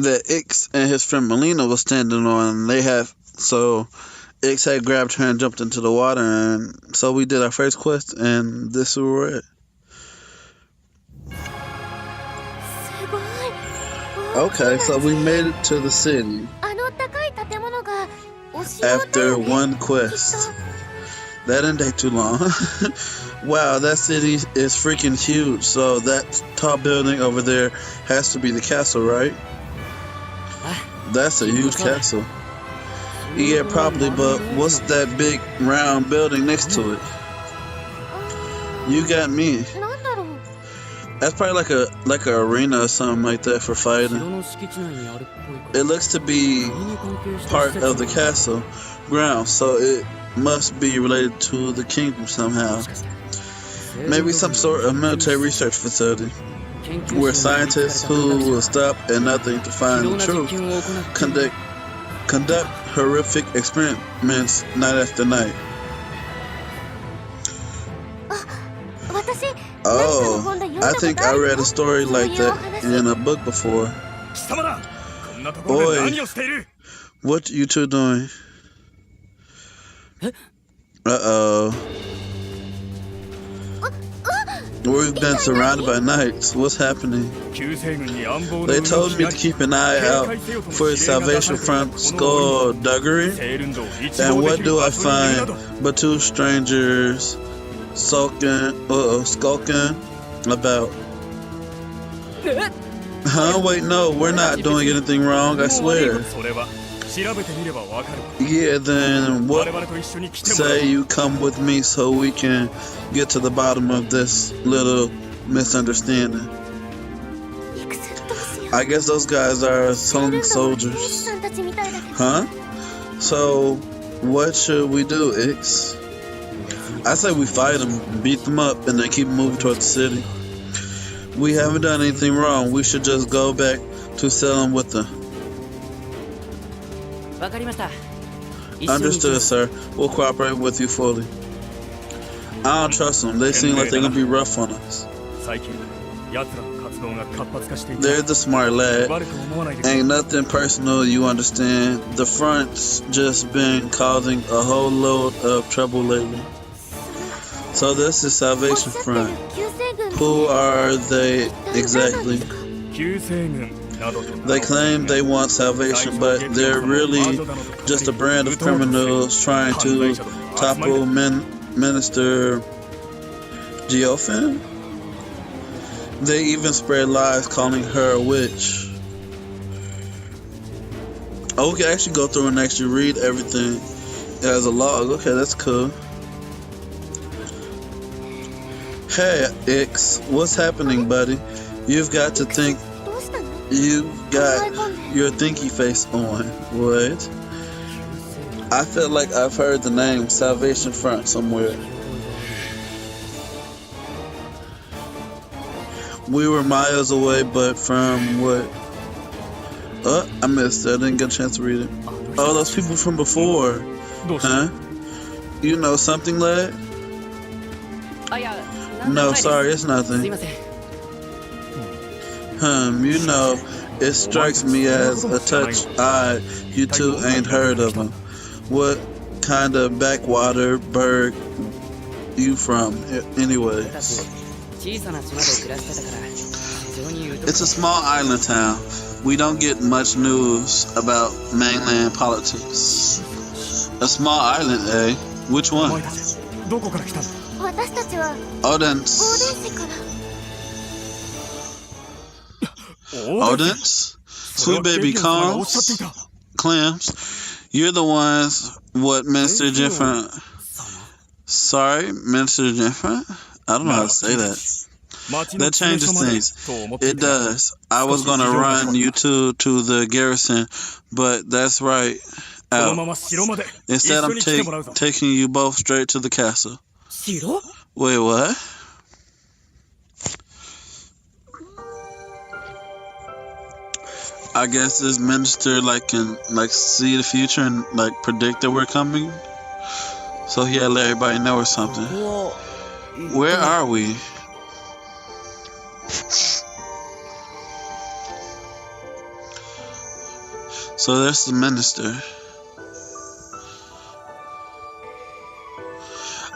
that Ix and his friend Melina was standing on. Ix had grabbed her and jumped into the water, and so we did our first quest, and this is where we're at. Okay, so we made it to the city after one quest. That didn't take too long. Wow, that city is freaking huge. So that tall building over there has to be the castle, right? That's a huge castle. Yeah, probably, but what's that big round building next to it? You got me. That's probably like a arena or something like that for fighting. It looks to be part of the castle grounds, so it must be related to the kingdom somehow. Maybe some sort of military research facility where scientists who will stop at nothing to find the truth conduct horrific experiments night after night. Oh, I think I read a story like that in a book before. Oi, what you two doing? Uh-oh. We've been surrounded by knights. What's happening? They told me to keep an eye out for Salvation from skullduggery. And what do I find but two strangers skulking about? Huh? Wait, no, we're not doing anything wrong, I swear. Yeah, then what? Say you come with me so we can get to the bottom of this little misunderstanding. I guess those guys are some soldiers. Huh? So, what should we do, Ix? I say we fight them, beat them up, and then keep moving toward the city. We haven't done anything wrong. We should just go back to selling with them. Understood, sir. We'll cooperate with you fully. I don't trust them. They seem like they're gonna be rough on us. They're the smart lad. Ain't nothing personal, you understand. The front's just been causing a whole load of trouble lately. So this is Salvation Front. Who are they exactly? They claim they want salvation, but they're really just a brand of criminals trying to topple Minister Geofin. They even spread lies calling her a witch. Oh, we can actually go through and actually read everything as a log. Okay, that's cool. Hey, Ix, what's happening, buddy? You've got to think. You got your thinky face on. What? I feel like I've heard the name Salvation Front somewhere. We were miles away, but from what? Oh, I missed it. I didn't get a chance to read it. Oh, those people from before. Huh? You know something, lad? No, sorry, it's nothing. You know, it strikes me as a touch odd you two ain't heard of him. What kind of backwater burg you from, anyways? It's a small island town. We don't get much news about mainland politics. A small island, eh? Which one? Odense. Odense? Sweet baby clams. You're the ones, what, Minister Different? Sorry, Minister Different? I don't know how to say that. That changes things. It does. I was going to run you two to the garrison, but that's right out. Instead, I'm taking you both straight to the castle. Wait, what? I guess this minister can see the future and predict that we're coming. So he had to let everybody know or something. Where are we? So there's the minister.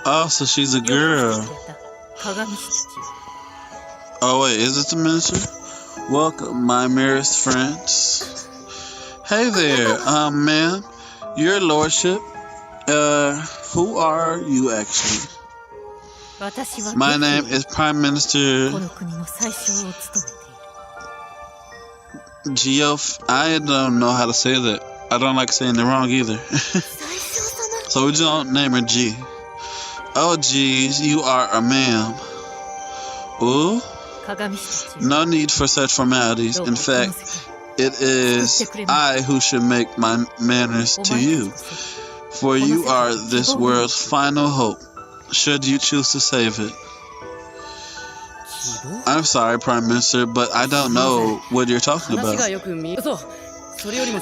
Oh, so she's a girl. Oh wait, is it the minister? Welcome, my merest friends. Hey there, ma'am. Your lordship. Who are you actually? My name is Prime Minister I don't know how to say that. I don't like saying it wrong either. So we just don't name her G. Oh, geez, you are a ma'am. Ooh? No need for such formalities. In fact, it is I who should make my manners to you. For you are this world's final hope, should you choose to save it. I'm sorry, Prime Minister, but I don't know what you're talking about.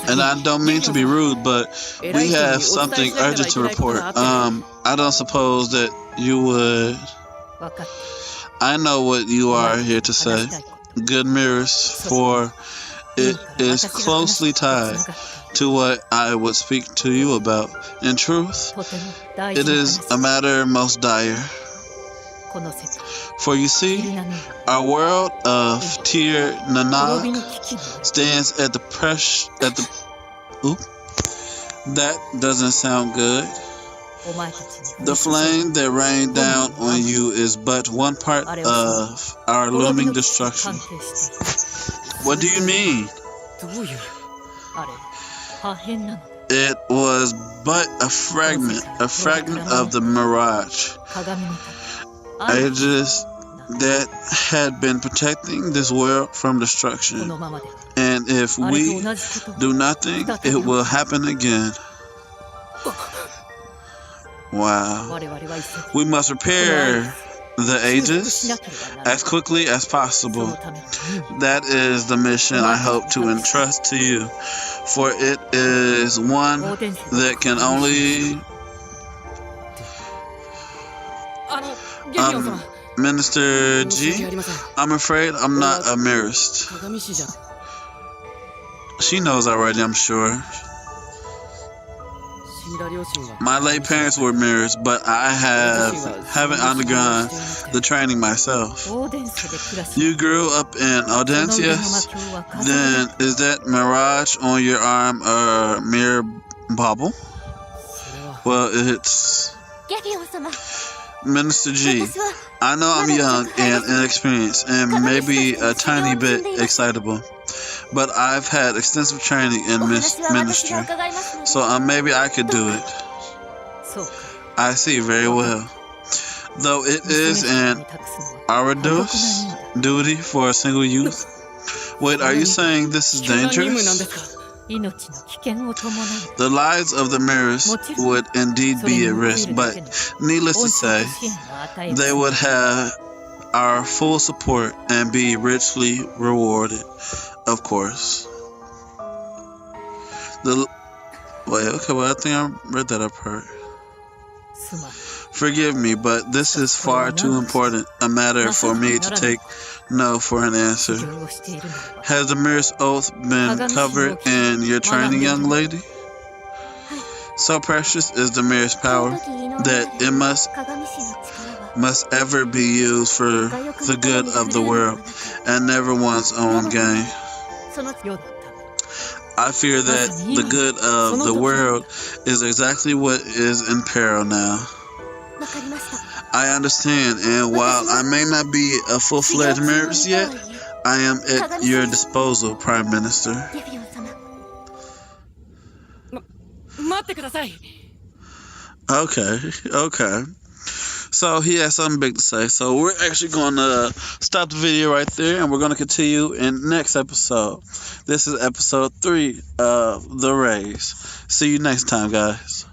And I don't mean to be rude, but we have something urgent to report. I don't suppose that you would... I know what you are here to say. Good mirrors, for it is closely tied to what I would speak to you about. In truth, it is a matter most dire. For you see, our world of Tir Nanak stands at the that doesn't sound good. The flame that rained down on you is but one part of our looming destruction. What do you mean? It was but a fragment of the mirage. Ages that had been protecting this world from destruction. And if we do nothing, it will happen again. Wow. We must repair the ages as quickly as possible. That is the mission I hope to entrust to you, for it is one that can only... Minister G, I'm afraid I'm not a mirrorist. She knows already, I'm sure. My late parents were mirrors, but I haven't undergone the training myself. You grew up in Audencias? Then is that mirage on your arm a mere bauble? Well, it's... Minister G, I know I'm young and inexperienced and maybe a tiny bit excitable, but I've had extensive training in ministry, so maybe I could do it. I see very well. Though it is an arduous duty for a single youth. Wait, are you saying this is dangerous? The lives of the mirrors would indeed be at risk, but needless to say, they would have our full support and be richly rewarded, of course. I think I read that up right. Forgive me, but this is far too important a matter for me to take no for an answer. Has the mirror's oath been covered in your training, young lady? So precious is the mirror's power that it must ever be used for the good of the world and never one's own gain. I fear that the good of the world is exactly what is in peril now. I understand, and while I may not be a full-fledged mirrorist yet, I am at your disposal, Prime Minister. Okay. So he has something big to say. So we're actually going to stop the video right there, and we're going to continue in the next episode. This is episode 3 of The Rays. See you next time, guys.